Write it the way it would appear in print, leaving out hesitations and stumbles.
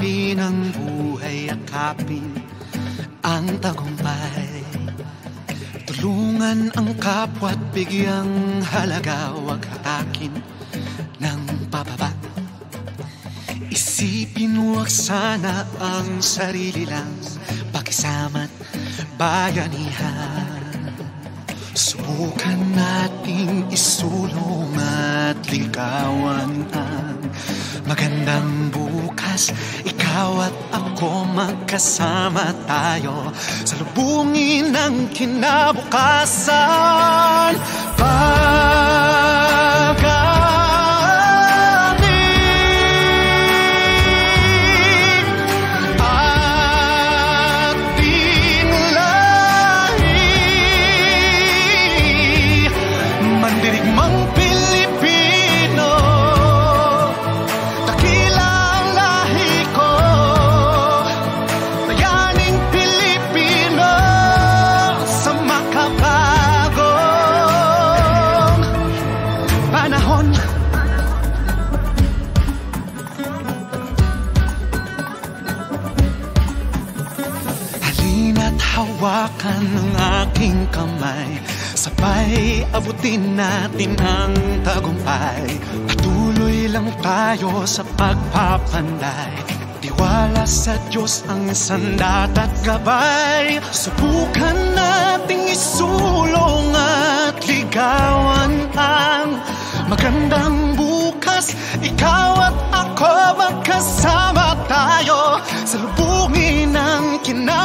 Harapin ang buhay, yakapin ang tagumpay. Tulungan ang kapwa't bigyang halaga, huwag hatakin ng pababa. Isipin huwag sana ang sarili lang, pakisama't bayanihan. Subukan nating isulong at ligawan ang magandang bukas. Ikaw at ako magkasama tayo, salubungin ang kinabukasan. Mandirigmang Pilipino, dakilang lahi ko, bayaning Pilipino sa makabagong panahon. Halina't hawakan ng aking kamay, sabay abutin natin ang tagumpay. Patuloy lang tayo sa pagpapanday, tiwala sa Diyos ang sandat at gabay. Subukan nating isulong at ligawan ang magandang bukas. Ikaw at ako magkasama tayo, salubungin ang kinabukasan.